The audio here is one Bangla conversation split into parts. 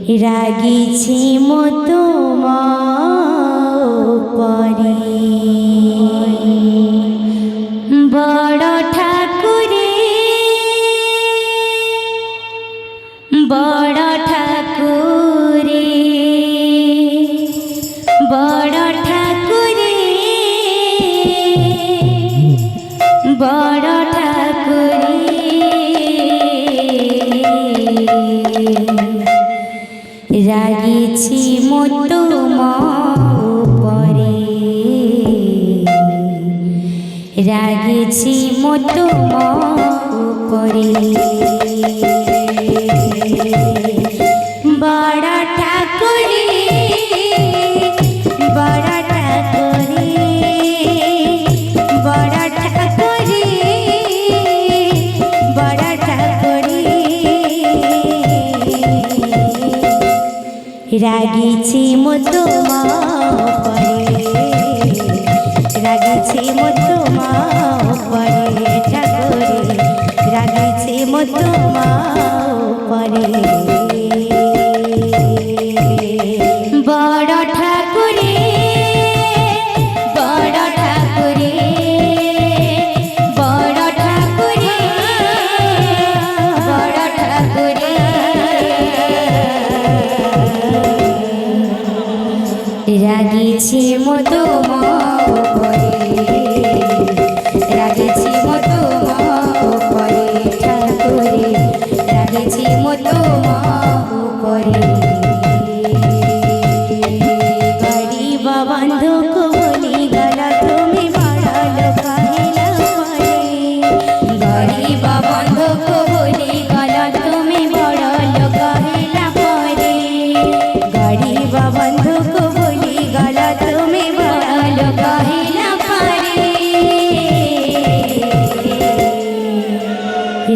রাগিছি মতো পরে বড় ঠাকুরে বড় ঠাকুরে বড় ঠাকুরে বড় ঠাকুরে রাগিছি মতো পরে রাগিছি মতো পরে বড় ঠাকুরে বড় ঠাকুরে বড় ঠাকুরে বড় ঠাকুরে রাগিছি মতো পরে রাগিছি মতো পরে ঠাকুরে রাগিছি মতো পরে বড় ঠাকুরে বড় ঠাকুরে বড় ঠাকুরে বড় ঠাকুরে রাগিছি মতো পরে রাগিছি মতো পরে ঠাকুরে রাগিছি মতো পরে গরিব বন্ধুক বলি গেল তুমি বড় লোক হইলা পরে গরিব বন্ধুক বলি গেল তুমি বড় লোক হইলা পরে গরিব বন্ধুক বলি গেল তুমি বড় লোক হইলা পরে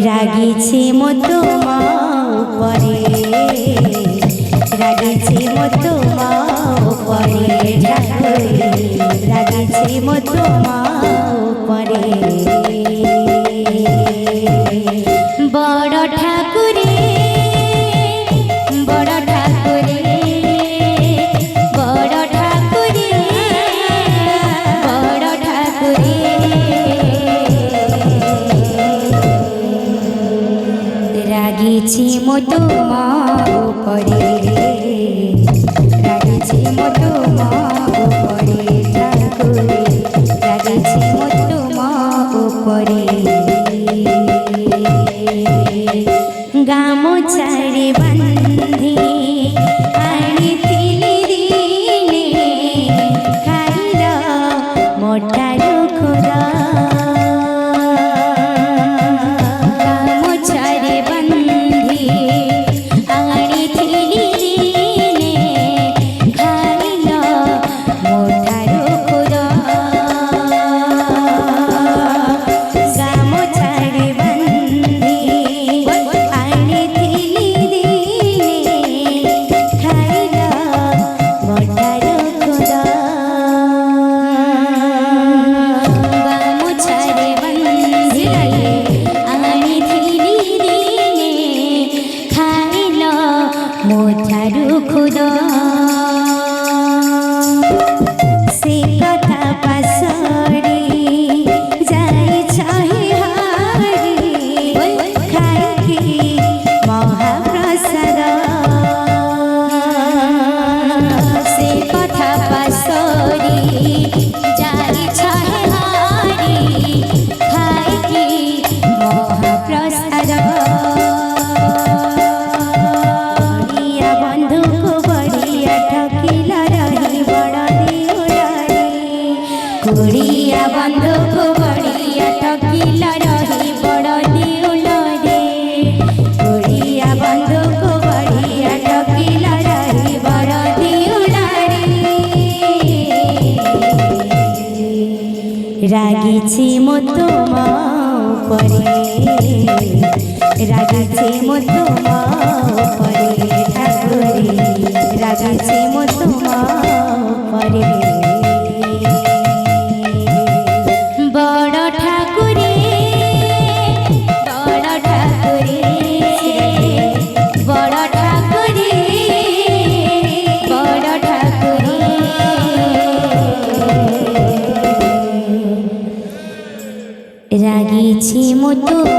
রাগিছি মতো পরে রাগিছি মতো পরে ঠাকুরে রাগিছি মতো পরে বড় ঠাকুরে বড় ঠাকুরে বড় ঠাকুরে বড় ঠাকুরে রাগিছি মতো পরে রাগিছি মতো পরে ঠাকুরে রাগিছি মতো পরে গামোছারে বান্ধি আনিଥିଲି দিনে খাইল মোটার খোদা গামোছারে বান্ধি আনিଥିଲି দিনে খাইল মোটার খোদা গামোছারে বান্ধি আনিଥିଲି দিনে খাইল মোটার খোদা গামোছারে বান্ধি আনিଥିଲି দিনে খাইল মোটার খোদা সে কথা পাশরি যাই চাহি হারি খাইকি মহাপ্রসাদ সে কথা পাশরি যাই চাহি হারি খাইকি মহাপ্রসাদ বড়িয়া বন্ধুক বড়িয়া ঠকিলা রহি বড় দিউলারে কুড়িয়া বন্ধুক বড়িয়া ঠকিলা রহি বড় দিউলারে কুড়িয়া বন্ধুক বড়িয়া ঠকিলা রহি বড় দিউলারে রাগিছি মতো পরে রাগিছি মতো পরে ঠাকুরে রাগিছি মতো পরে বড় ঠাকুরে বড় ঠাকুরে বড় ঠাকুরে মতো